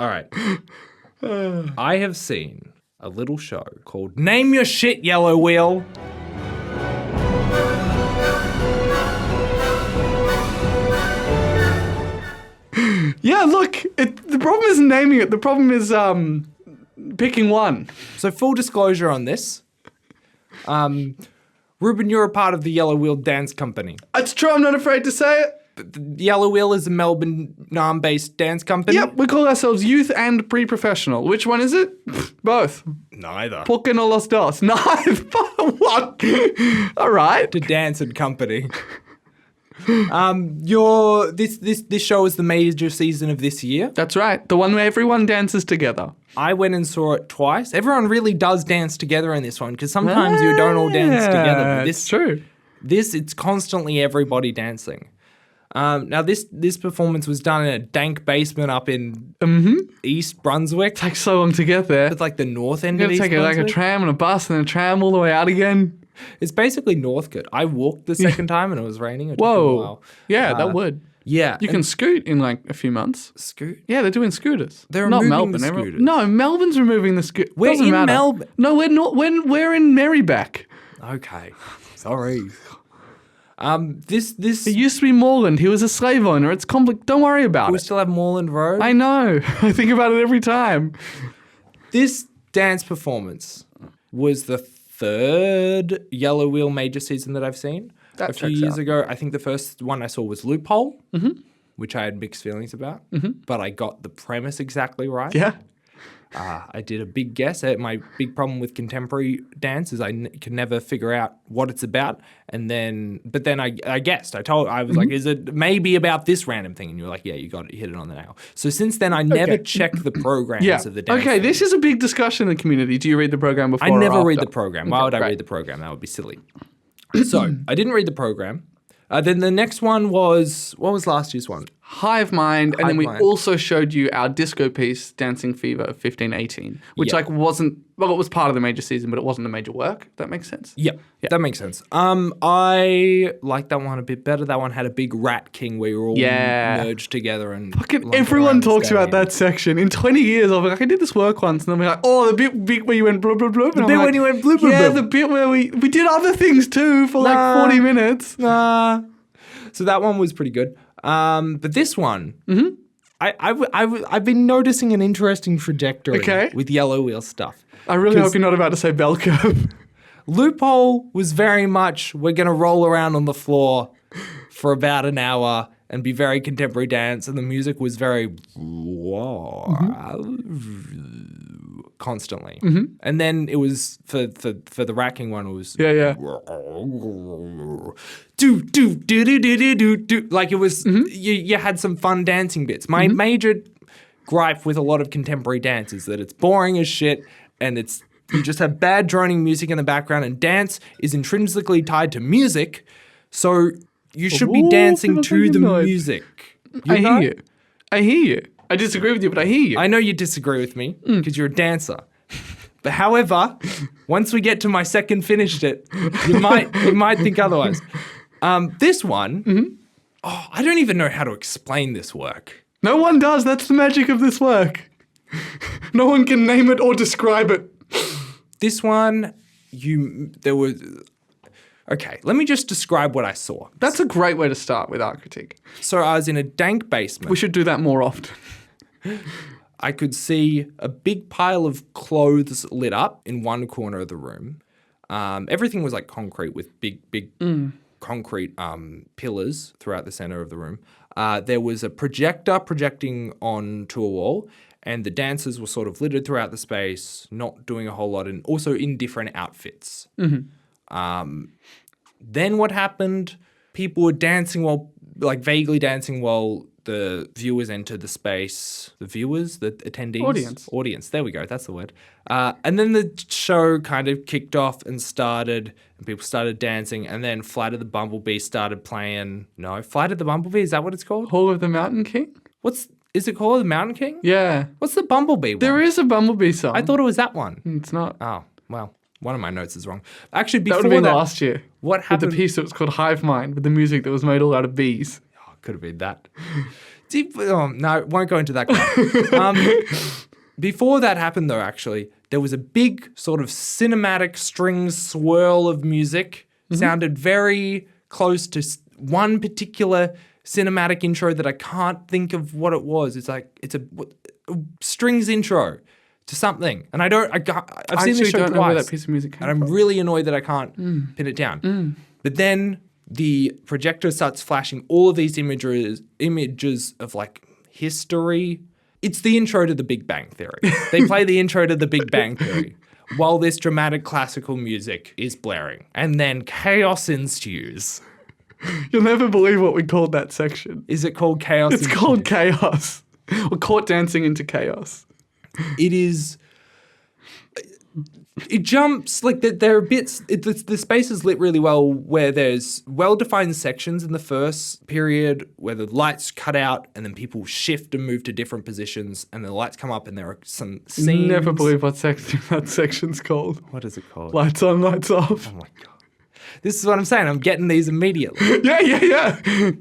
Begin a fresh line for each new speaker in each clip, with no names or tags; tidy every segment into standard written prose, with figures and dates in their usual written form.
All right. I have seen a little show called Name Your Shit, Yellow Wheel.
Yeah, look, the problem isn't naming it. The problem is picking one.
So full disclosure on this. Reuben, you're a part of the Yellow Wheel Dance Company.
It's true, I'm not afraid to say it.
The Yellow Wheel is a Melbourne Naarm-based dance company.
Yep, we call ourselves youth and pre-professional. Which one is it? Both.
Neither.
Porque no los dos. Neither. What? All right.
To Dance and Company. This show is the major season of this year.
That's right. The one where everyone dances together.
I went and saw it twice. Everyone really does dance together in this one because sometimes you don't all dance together. But
It's true.
It's constantly everybody dancing. Now, this performance was done in a dank basement up in East Brunswick.
Takes so long to get there.
It's like the north end
You
of
gotta
East
take
Brunswick.
like a tram and a bus and a tram all the way out again.
It's basically Northcote. I walked the second time and it was raining. It took a
Whoa.
while.
Yeah, that would.
Yeah.
You can scoot in like a few months.
Scoot.
Yeah, they're doing scooters.
They're
not
removing
Melbourne.
the
Everyone-
scooters.
No, Melbourne's removing the scooter.
We're
Doesn't
in
matter.
Melbourne.
No, we're not. We're in Maryback.
Okay. Sorry. This
It used to be Morland. He was a slave owner. It's complex. Don't worry about
we
it.
still have Moreland Road.
I know. I think about it every time.
This dance performance was the third Yellow Wheel major season that I've seen.
That
a few
checks
years
out.
ago, I think the first one I saw was Loophole, which I had mixed feelings about, but I got the premise exactly right.
Yeah.
I did a big guess. My big problem with contemporary dance is I can never figure out what it's about. But then I guessed. I was like, is it maybe about this random thing? And you were like, yeah, you got it. You hit it on the nail. So since then, I never check the programs
Yeah.
of the dance.
Okay, this is a big discussion in the community. Do you read the program before
I never
or
read
after?
the program. Why
Okay,
would I
great.
read the program? That would be silly. So I didn't read the program. Then the next one was, what was last year's one?
Hive Mind, and then we
Hive Mind.
also showed you our disco piece, Dancing Fever 1518, which
Yeah.
wasn't, it was part of the major season, but it wasn't a major work, if that makes sense.
Yeah, that makes sense. I like that one a bit better. That one had a big rat king where you were all merged together and
Fucking everyone talks about that section. In 20 years, I'll be like, I did this work once, and I'll be like, oh, the bit where you went blah, blah, blah.
The bit when you went blue, blue,
Yeah,
blue.
the bit where we did other things too for like 40 minutes.
Nah. So that one was pretty good. But this one, I've been noticing an interesting trajectory with Yellow Wheel stuff.
I really hope you're not about to say bell curve.
Loophole was very much, we're going to roll around on the floor for about an hour and be very contemporary dance. And the music was very constantly. And then it was, for the racking one, it was...
Yeah.
do. Like it was, you had some fun dancing bits. My major gripe with a lot of contemporary dance is that it's boring as shit and you just have bad droning music in the background, and dance is intrinsically tied to music, so you should be dancing to the music.
I hear you. I disagree with you, but I hear you.
I know you disagree with me because you're a dancer. But however, once we get to my second finished it, you might think otherwise. This one, I don't even know how to explain this work.
No one does. That's the magic of this work. No one can name it or describe it.
This one, okay, let me just describe what I saw.
That's a great way to start with art critique.
So I was in a dank basement.
We should do that more often.
I could see a big pile of clothes lit up in one corner of the room. Everything was like concrete with big concrete pillars throughout the center of the room. There was a projector projecting onto a wall, and the dancers were sort of littered throughout the space, not doing a whole lot, and also in different outfits. Then what happened? People were dancing vaguely dancing while the viewers entered the space. The viewers? The attendees? Audience. There we go. That's the word. And then the show kind of kicked off and started, and people started dancing, and then Flight of the Bumblebee started playing. No, Flight of the Bumblebee? Is that what it's called?
Hall of the Mountain King?
Is it called The Mountain King?
Yeah.
What's the Bumblebee one?
There is a Bumblebee song.
I thought it was that one.
It's not.
Oh, well, one of my notes is wrong. Actually,
That
before
would have been
that,
last year.
what happened?
With the piece that was called Hive Mind, with the music that was made all out of bees.
Could have been that. No, won't go into that crap. Before that happened, though, actually, there was a big sort of cinematic string swirl of music. Sounded very close to one particular cinematic intro that I can't think of what it was. It's like it's a strings intro to something, and I've seen this show
don't
twice.
know where that piece of music came
and I'm
from.
really annoyed that I can't pin it down. But then the projector starts flashing all of these images of like history. It's the intro to The Big Bang Theory. They play the intro to The Big Bang Theory while this dramatic classical music is blaring, and then chaos ensues.
You'll never believe what we called that section.
Is it called chaos?
It's called chaos. We're caught dancing into chaos.
It is. It jumps like there are bits. The space is lit really well, where there's well-defined sections in the first period where the lights cut out and then people shift and move to different positions, and the lights come up and there are some scenes.
Never believe what section that section's called.
What is it called?
Lights on, lights off.
Oh my god! This is what I'm saying. I'm getting these immediately.
Yeah.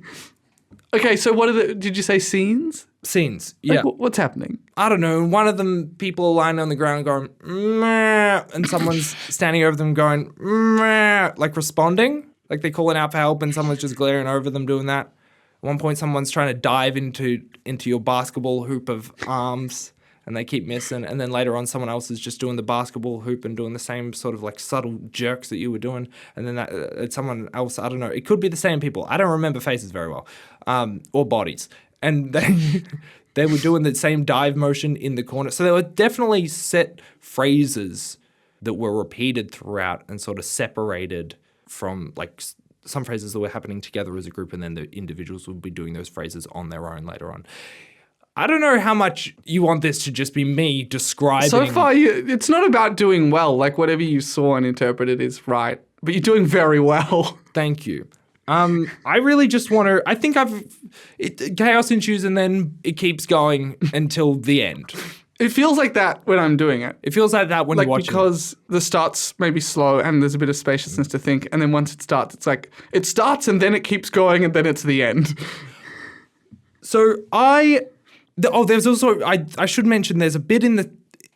Okay, so what are did you say scenes?
Scenes. Yeah.
Like, what's happening?
I don't know. One of them, people are lying on the ground going, meh, and someone's standing over them going, meh, like responding. Like they're calling out for help and someone's just glaring over them doing that. At one point, someone's trying to dive into your basketball hoop of arms and they keep missing. And then later on, someone else is just doing the basketball hoop and doing the same sort of like subtle jerks that you were doing. And then it's someone else, I don't know. It could be the same people. I don't remember faces very well, or bodies. And they were doing the same dive motion in the corner. So there were definitely set phrases that were repeated throughout and sort of separated from like some phrases that were happening together as a group, and then the individuals would be doing those phrases on their own later on. I don't know how much you want this to just be me describing.
So far, it's not about doing well. Like whatever you saw and interpreted is right. But you're doing very well.
Thank you. I really just want to. I think chaos ensues and then it keeps going until the end.
It feels like that when I'm doing it.
It feels like that when you're watching.
Because the start's maybe slow and there's a bit of spaciousness to think, and then once it starts, it's like it starts and then it keeps going and then it's the end.
So there's also I should mention there's a bit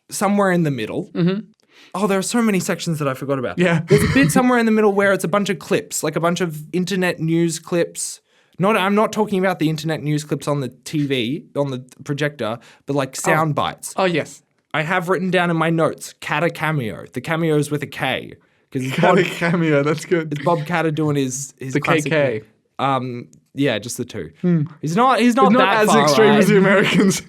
somewhere in the middle. Mm-hmm. Oh, there are so many sections that I forgot about.
Yeah.
There's a bit somewhere in the middle where it's a bunch of clips, like a bunch of internet news clips. I'm not talking about the internet news clips on the TV, on the projector, but like sound bites.
Oh, yes.
I have written down in my notes, Catter cameo. The cameo is with a K.
Catter cameo, that's good.
It's Bob Catter doing his
the
classic
KK.
Yeah, just the two. He's not
He's
that
not as
far
extreme
right.
as the Americans.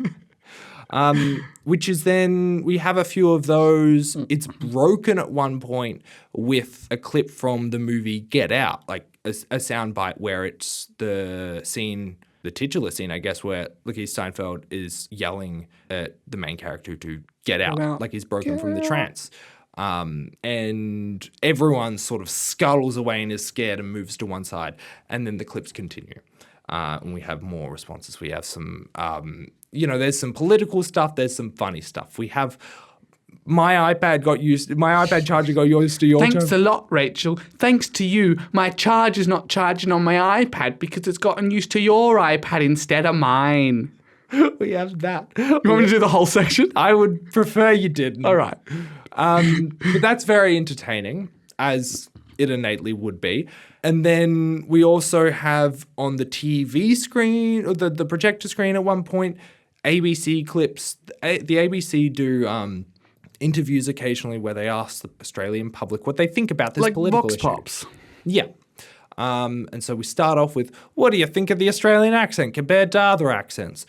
Which is then we have a few of those. It's broken at one point with a clip from the movie Get Out, like a soundbite where it's the scene, the titular scene, I guess, where Lakeith Steinfeld is yelling at the main character to get out, like he's broken from the trance. And everyone sort of scuttles away and is scared and moves to one side. And then the clips continue. And we have more responses. We have some, there's some political stuff. There's some funny stuff. We have my iPad charger got used to your
Thanks a lot, Rachel. Thanks to you, my charge is not charging on my iPad because it's gotten used to your iPad instead of mine.
We have that.
You want me to do the whole section?
I would prefer you didn't.
All right.
But that's very entertaining, as it innately would be. And then we also have on the TV screen, or the projector screen at one point, ABC clips. The ABC do interviews occasionally where they ask the Australian public what they think about this political issue.
Like Vox Pops.
Yeah. And so we start off with, what do you think of the Australian accent compared to other accents?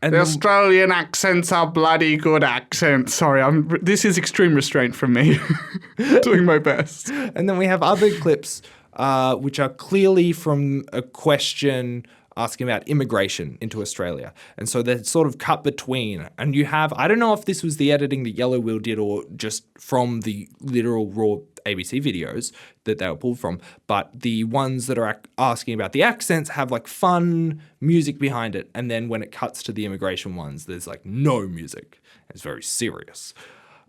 And
the Australian accents are bloody good accents. Sorry, this is extreme restraint from me. Doing my best.
And then we have other clips which are clearly from a question asking about immigration into Australia. And so they're sort of cut between. And you have, I don't know if this was the editing that Yellow Wheel did or just from the literal raw ABC videos that they were pulled from, but the ones that are asking about the accents have like fun music behind it. And then when it cuts to the immigration ones, there's like no music. It's very serious.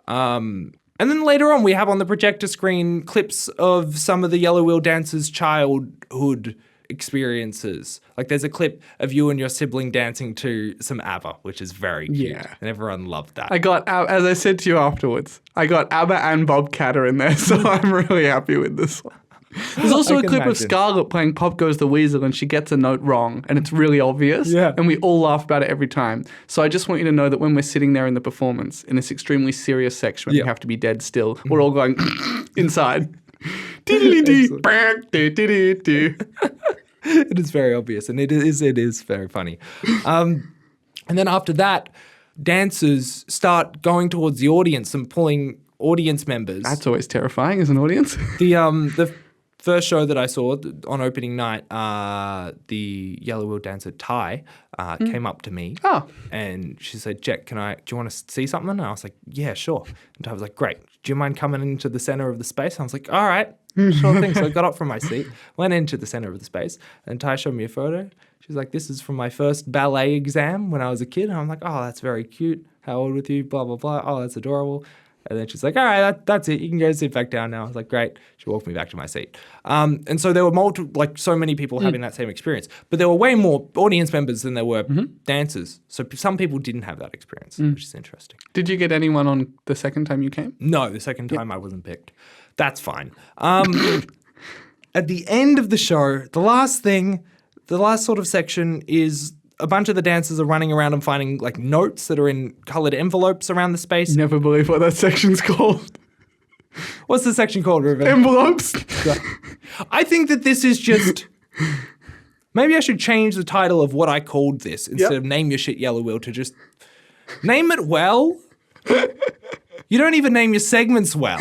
And then later on, we have on the projector screen clips of some of the Yellow Wheel dancers' childhood experiences. Like there's a clip of you and your sibling dancing to some ABBA, which is very cute.
Yeah.
And everyone loved that.
I got, as I said to you afterwards, I got ABBA and Bob Catter in there, so I'm really happy with this one. There's also a clip of Scarlett playing Pop Goes the Weasel and she gets a note wrong and it's really obvious.
Yeah.
And we all laugh about it every time. So I just want you to know that when we're sitting there in the performance, in this extremely serious section where we have to be dead still, we're all going inside. It
is very obvious and it is very funny. And then after that, dancers start going towards the audience and pulling audience members.
That's always terrifying as an audience.
The first show that I saw on opening night, the Yellow Wheel dancer Ty came up to me and she said, Jett, do you want to see something? And I was like, yeah, sure. And Ty was like, great. Do you mind coming into the center of the space? And I was like, all right, sure thing. So I got up from my seat, went into the center of the space, and Ty showed me a photo. She's like, this is from my first ballet exam when I was a kid. And I'm like, oh, that's very cute. How old with you? Blah, blah, blah. Oh, that's adorable. And then she's like, all right, that's it. You can go sit back down now. I was like, great. She walked me back to my seat. And so there were so many people having that same experience. But there were way more audience members than there were dancers. So some people didn't have that experience, which is interesting.
Did you get anyone on the second time you came?
No, the second time I wasn't picked. That's fine. At the end of the show, the last sort of section is a bunch of the dancers are running around and finding like notes that are in colored envelopes around the space.
Never believe what that section's called.
What's the section called, Reuben?
Envelopes.
I think that this is just... Maybe I should change the title of what I called this instead of Name Your Shit Yellow Wheel to just name it well. You don't even name your segments well.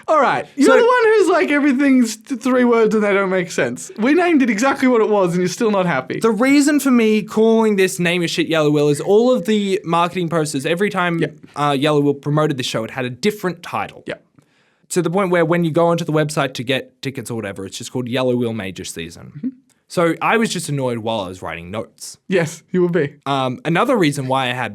All right. You're the one who's like everything's 3 words and they don't make sense. We named it exactly what it was and you're still not happy.
The reason for me calling this Name Your Shit Yellow Wheel is all of the marketing posters, every time Yellow Wheel promoted the show, it had a different title.
Yeah.
To the point where when you go onto the website to get tickets or whatever, it's just called Yellow Wheel Major Season. So I was just annoyed while I was writing notes.
Yes, you will be.
Another reason why I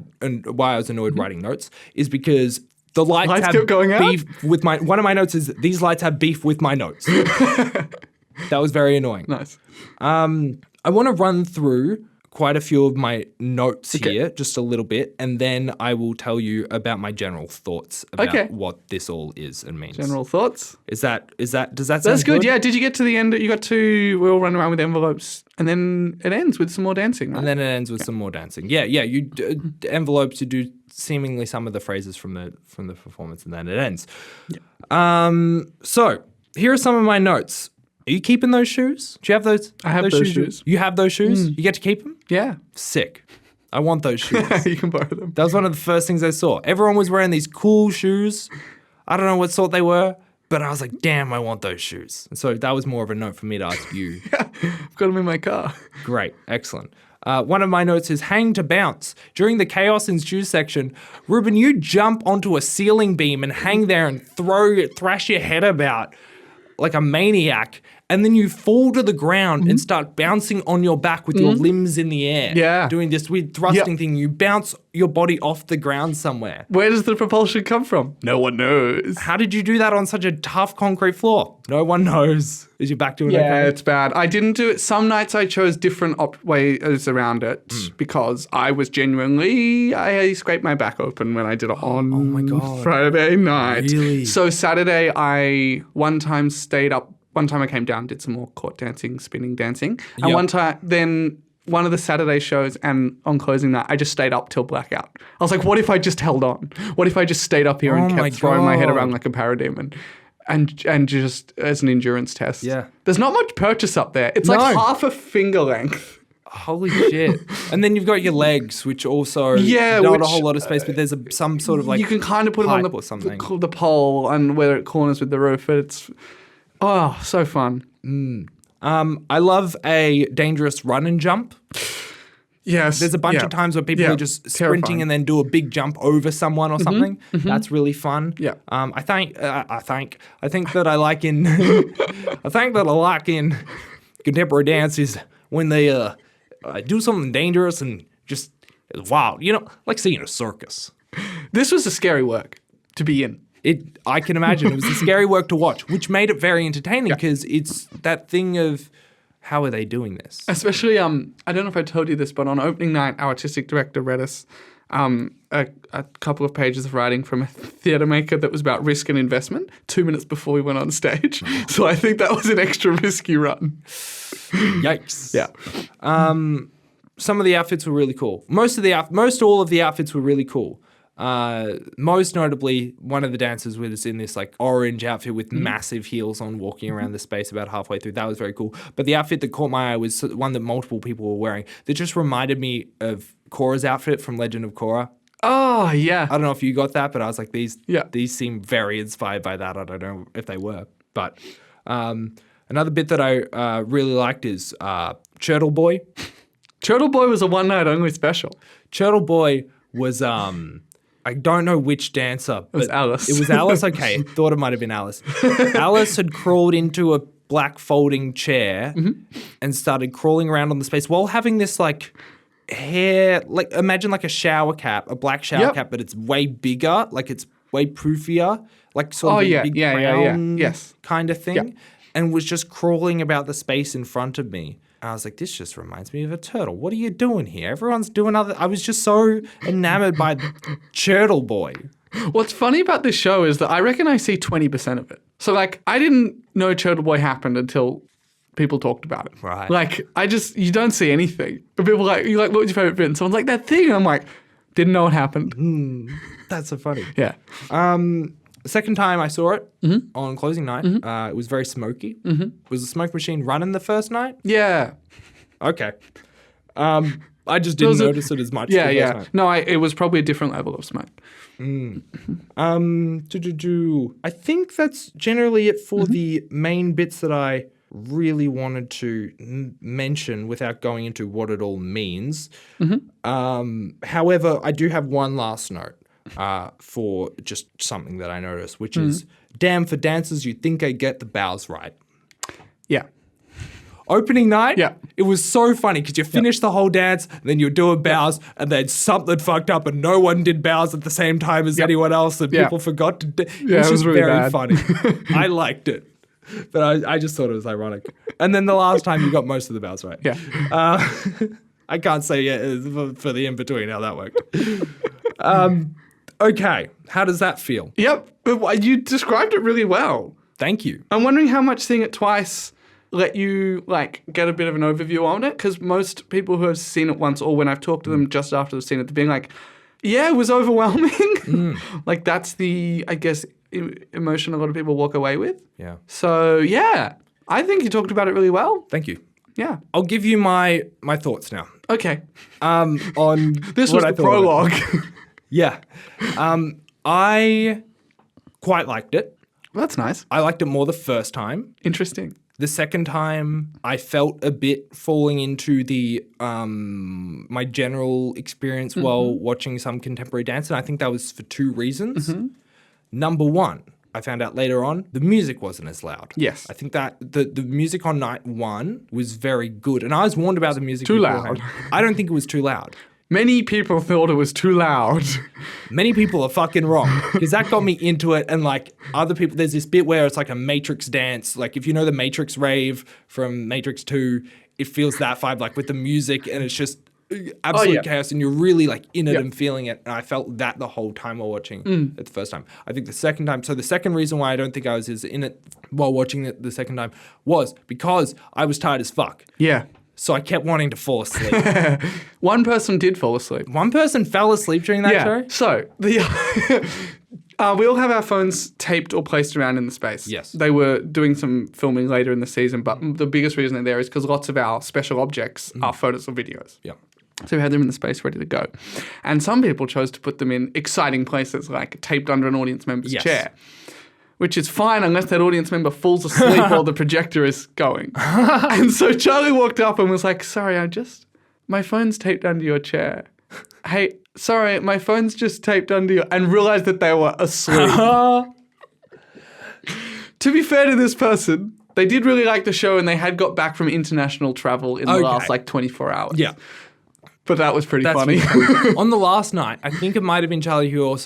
was annoyed writing notes is because the lights have
kept going out?
beef with one of my notes is these lights have beef with my notes. That was very annoying.
Nice.
I want to run through quite a few of my notes here, just a little bit, and then I will tell you about my general thoughts about what this all is and means.
General thoughts?
Does that sound
That's good? Yeah. Did you get to the end? We all run around with envelopes, and then it ends with some more dancing, right?
And then it ends with some more dancing. Yeah. You envelopes. You do seemingly some of the phrases from the performance, and then it ends. Yeah. So here are some of my notes. Are you keeping those shoes? Do you have those?
I have those shoes.
You have those shoes? You get to keep them?
Yeah.
Sick. I want those shoes.
You can borrow them.
That was one of the first things I saw. Everyone was wearing these cool shoes. I don't know what sort they were, but I was like, damn, I want those shoes. And so that was more of a note for me to ask you.
I've got them in my car.
Great. Excellent. One of my notes is hang to bounce. During the Chaos Ensues section, Reuben, you jump onto a ceiling beam and hang there and thrash your head about like a maniac. And then you fall to the ground and start bouncing on your back with your limbs in the air.
Yeah.
Doing this weird thrusting thing. You bounce your body off the ground somewhere.
Where does the propulsion come from? No one knows.
How did you do that on such a tough concrete floor? No one knows. Is your back doing okay?
Yeah, it's bad. I didn't do it. Some nights I chose different ways around it because I was I scraped my back open when I did it on Friday night.
Really?
So Saturday one time I came down, did some more court dancing, spinning dancing. And one of the Saturday shows and on closing night, I just stayed up till blackout. I was like, what if I just held on? What if I just stayed up here and kept throwing my head around like a parademon? And just as an endurance test.
Yeah.
There's not much purchase up there. It's like half a finger length.
Holy shit. And then you've got your legs, which also not a whole lot of space, but there's some sort of like
you can kind of put them on the pole and where it corners with the roof. But it's so fun.
I love a dangerous run and jump.
Yes.
There's a bunch of times where people are just sprinting and then do a big jump over someone or something. That's really fun.
Yeah.
I think that I like in contemporary dance is when they do something dangerous and just wow, like seeing a circus.
This was a scary work to be in.
I can imagine. It was a scary work to watch, which made it very entertaining because it's that thing of how are they doing this?
Especially, I don't know if I told you this, but on opening night, our artistic director read us a couple of pages of writing from a theatre maker that was about risk and investment 2 minutes before we went on stage. So I think that was an extra risky run.
Yikes.
Yeah.
Some of the outfits were really cool. Most all of the outfits were really cool. Most notably, one of the dancers was in this like orange outfit with massive heels on, walking around the space about halfway through. That was very cool. But the outfit that caught my eye was one that multiple people were wearing that just reminded me of Korra's outfit from Legend of Korra.
Oh, yeah.
I don't know if you got that, but I was like, these seem very inspired by that. I don't know if they were. But another bit that I really liked is Turtle Boy.
Turtle Boy was a one-night only special.
Turtle Boy was... I don't know which dancer.
It was Alice.
It was Alice? Okay. Thought it might have been Alice. Alice had crawled into a black folding chair and started crawling around on the space while having this like hair, like imagine like a shower cap, a black shower cap, but it's way bigger, like it's way poofier, like sort of a big crown kind of thing, and was just crawling about the space in front of me. I was like, this just reminds me of a turtle. What are you doing here? Everyone's doing other... I was just so enamored by Turtle Boy.
What's funny about this show is that I reckon I see 20% of it. So, like, I didn't know Turtle Boy happened until people talked about it.
Right.
Like, you don't see anything. But people are like, what was your favorite bit? And someone's like, that thing. And I'm like, didn't know it happened.
That's so funny.
Yeah.
The second time I saw it on closing night, it was very smoky. Was the smoke machine running the first night?
Yeah.
Okay. I just didn't notice it as much.
Yeah, the first night. No, it was probably a different level of smoke.
I think that's generally it for the main bits that I really wanted to mention without going into what it all means. However, I do have one last note. For just something that I noticed, which is, damn, for dancers, you'd think I get the bows right.
Yeah.
Opening night, it was so funny because you finish the whole dance, then you're doing bows, and then something fucked up and no one did bows at the same time as anyone else, and people forgot to do it. Was just really very funny. I liked it. But I just thought it was ironic. And then the last time you got most of the bows right.
Yeah.
I can't say for the in-between how that worked. Okay, how does that feel?
Yep, but you described it really well.
Thank you.
I'm wondering how much seeing it twice let you like get a bit of an overview on it, because most people who have seen it once, or when I've talked to them just after they've seen it, they're being like, yeah, it was overwhelming. Like that's the, I guess, emotion a lot of people walk away with.
Yeah.
So yeah, I think you talked about it really well.
Thank you.
Yeah.
I'll give you my thoughts now.
Okay.
On
this was the prologue.
Yeah. I quite liked it.
Well, that's nice.
I liked it more the first time.
Interesting.
The second time, I felt a bit falling into the my general experience while watching some contemporary dance, and I think that was for two reasons. Number one, I found out later on, the music wasn't as loud.
Yes.
I think that the music on night one was very good, and I was warned about the music
too
beforehand.
loud.
I don't think it was too loud.
Many people thought it was too loud.
Many people are fucking wrong, because that got me into it. And like other people, there's this bit where it's like a Matrix dance. Like if you know the Matrix rave from Matrix 2, it feels that vibe, like with the music, and it's just absolute chaos, and you're really like in it and feeling it. And I felt that the whole time while watching it the first time. I think the second time, so the second reason why I don't think I was as in it while watching it the second time was because I was tired as fuck.
Yeah.
So I kept wanting to fall asleep.
One person did fall asleep.
One person fell asleep during that show?
So we all have our phones taped or placed around in the space.
Yes.
They were doing some filming later in the season, but the biggest reason they're there is because lots of our special objects are photos or videos.
Yeah.
So we had them in the space ready to go. And some people chose to put them in exciting places, like taped under an audience member's chair. Which is fine unless that audience member falls asleep while the projector is going. And so Charlie walked up and was like, sorry, my phone's taped under your chair. Hey, sorry, my phone's just taped under your... And realized that they were asleep. To be fair to this person, they did really like the show and they had got back from international travel in the last 24 hours.
Yeah.
But that was pretty funny.
On the last night, I think it might have been Charlie who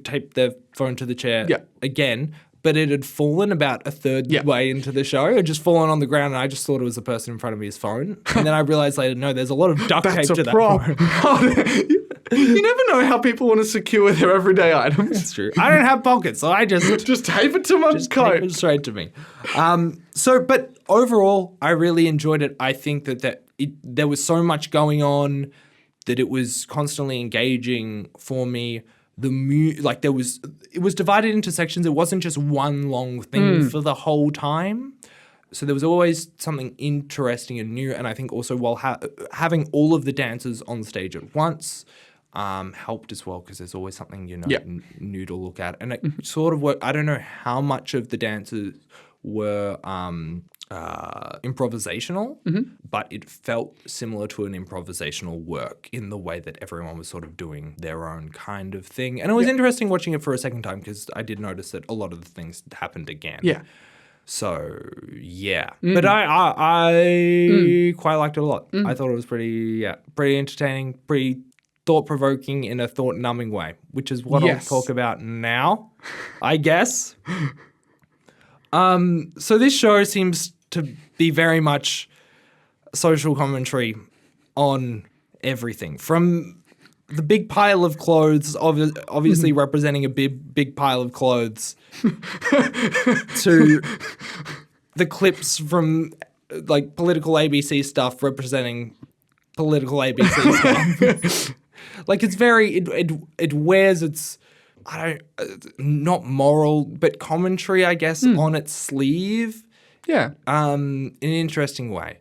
taped their phone to the chair again, but it had fallen about a third
Yeah.
way into the show. It had just fallen on the ground, and I just thought it was the person in front of his phone. And then I realized later, no, there's a lot of duct
That's
tape
a
to
prop.
that phone.
You never know how people want to secure their everyday items.
It's true. I don't have pockets, so I just
tape it to my
tape
coat.
it straight to me. But overall, I really enjoyed it. I think that there was so much going on that it was constantly engaging for me. It was divided into sections. It wasn't just one long thing for the whole time. So there was always something interesting and new. And I think also while having all of the dancers on stage at once helped as well, because there's always something, new to look at. And it sort of worked. I don't know how much of the dancers were improvisational, but it felt similar to an improvisational work in the way that everyone was sort of doing their own kind of thing. And it was interesting watching it for a second time, because I did notice that a lot of the things happened again.
Yeah.
So, yeah. But I quite liked it a lot. I thought it was pretty entertaining, pretty thought-provoking in a thought-numbing way, which is what I'll talk about now, I guess. So this show seems to be very much social commentary on everything, from the big pile of clothes, obviously representing a big pile of clothes, to the clips from like political ABC stuff representing political ABC stuff. Like it's very it wears its not moral but commentary, I guess, on its sleeve.
Yeah.
In an interesting way.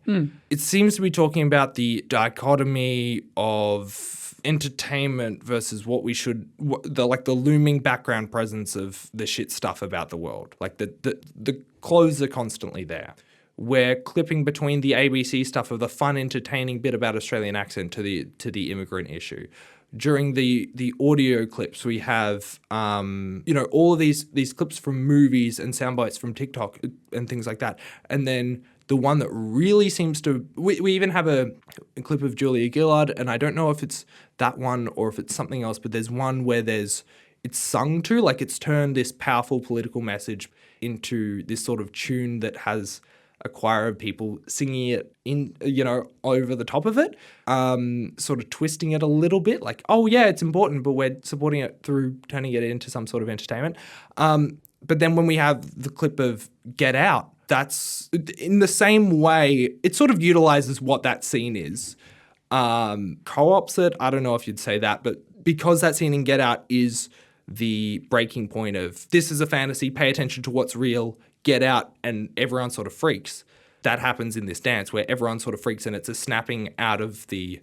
It seems to be talking about the dichotomy of entertainment versus the looming background presence of the shit stuff about the world. Like the clothes are constantly there. We're clipping between the ABC stuff of the fun, entertaining bit about Australian accent to the immigrant issue. During the audio clips, we have all of these clips from movies and sound bites from TikTok and things like that. And then the one that really seems to we even have a clip of Julia Gillard, and I don't know if it's that one or if it's something else, but there's one where it's sung to, like it's turned this powerful political message into this sort of tune that has a choir of people singing it in, over the top of it, sort of twisting it a little bit, like, oh yeah, it's important, but we're supporting it through turning it into some sort of entertainment. But then when we have the clip of Get Out, that's in the same way, it sort of utilizes what that scene is. Co-ops it, I don't know if you'd say that, but because that scene in Get Out is the breaking point of this is a fantasy, pay attention to what's real, get out, and everyone sort of freaks. That happens in this dance where everyone sort of freaks, and it's a snapping out of the,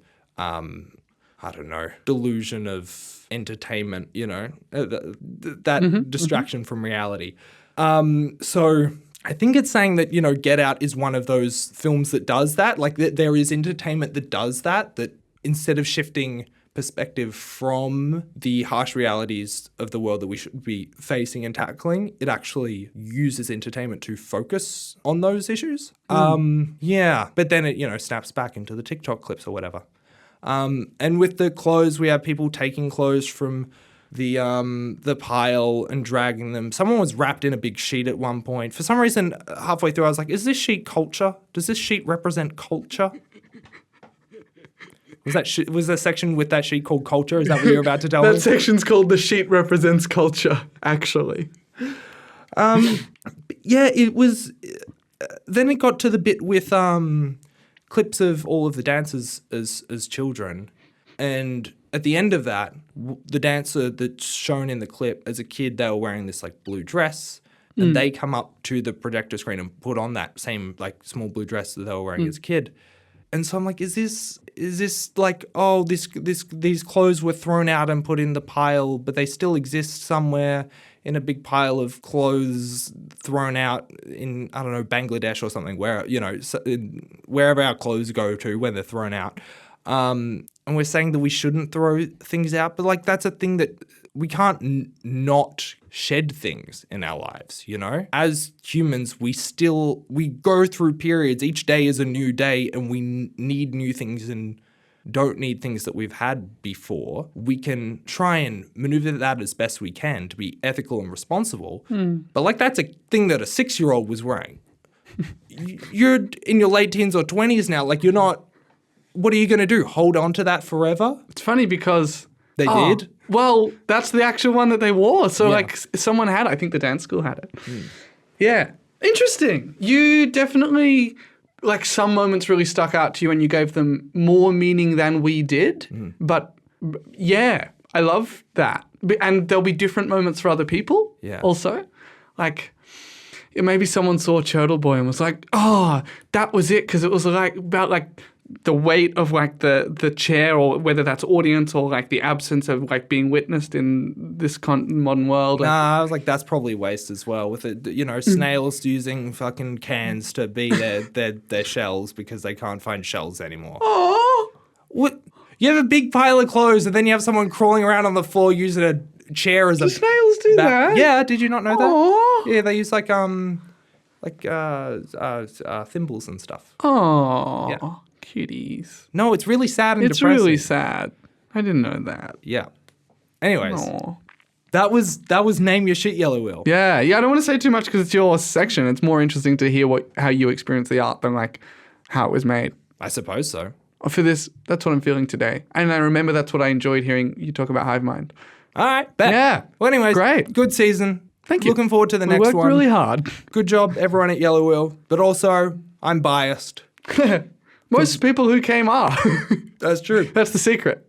delusion of entertainment, that distraction from reality. So I think it's saying that, Get Out is one of those films that does that. Like there is entertainment that does that instead of shifting perspective from the harsh realities of the world that we should be facing and tackling, it actually uses entertainment to focus on those issues. But then it, snaps back into the TikTok clips or whatever. And with the clothes, we have people taking clothes from the pile and dragging them. Someone was wrapped in a big sheet at one point. For some reason, halfway through, I was like, is this sheet culture? Does this sheet represent culture? Was there a section with that sheet called culture? Is that what you're about to tell me?
That section's called The Sheet Represents Culture, actually.
It was... Then it got to the bit with clips of all of the dancers as children. And at the end of that, the dancer that's shown in the clip, as a kid, they were wearing this like blue dress. And they come up to the projector screen and put on that same like small blue dress that they were wearing as a kid. And so I'm like, is this like, oh, these clothes were thrown out and put in the pile, but they still exist somewhere in a big pile of clothes thrown out in, I don't know, Bangladesh or something, where, wherever our clothes go to when they're thrown out. And we're saying that we shouldn't throw things out, but like that's a thing that we can't not shed things in our lives, As humans, we go through periods. Each day is a new day, and we need new things and don't need things that we've had before, we can try and maneuver that as best we can to be ethical and responsible. But like that's a thing that a 6-year-old was wearing. You're in your late teens or 20s now. Like you're not, what are you going to do? Hold on to that forever?
It's funny because...
They did?
Well, that's the actual one that they wore. So like someone had it. I think the dance school had it. Yeah. Interesting. You definitely... Like some moments really stuck out to you and you gave them more meaning than we did. But yeah, I love that. And there'll be different moments for other people also. Like maybe someone saw Turtle Boy and was like, oh, that was it. Because it was like about like the weight of like the chair or whether that's audience or like the absence of like being witnessed in this modern world.
Nah, I was like, that's probably waste as well. With it, snails using fucking cans to be their shells because they can't find shells anymore.
Oh,
What? You have a big pile of clothes and then you have someone crawling around on the floor using a chair as a
snails do that?
Yeah, did you not know
Aww.
that? Yeah, they use thimbles and stuff.
Oh,
Yeah.
Kitties.
No, it's really sad and
It's
depressing.
really sad. I didn't know that.
Yeah. Anyways,
Aw.
that was Name Your Shit, Yellow Wheel.
Yeah. I don't want to say too much because it's your section. It's more interesting to hear how you experience the art than like how it was made.
I suppose so.
For this, that's what I'm feeling today. And I remember that's what I enjoyed hearing you talk about Hive Mind.
All right, bet.
Yeah.
Well, anyways,
Great.
good season.
Thank you.
Looking forward to the
We
next
worked
one.
really hard.
Good job, everyone at Yellow Wheel. But also, I'm biased.
Most people who came are.
That's true.
That's the secret.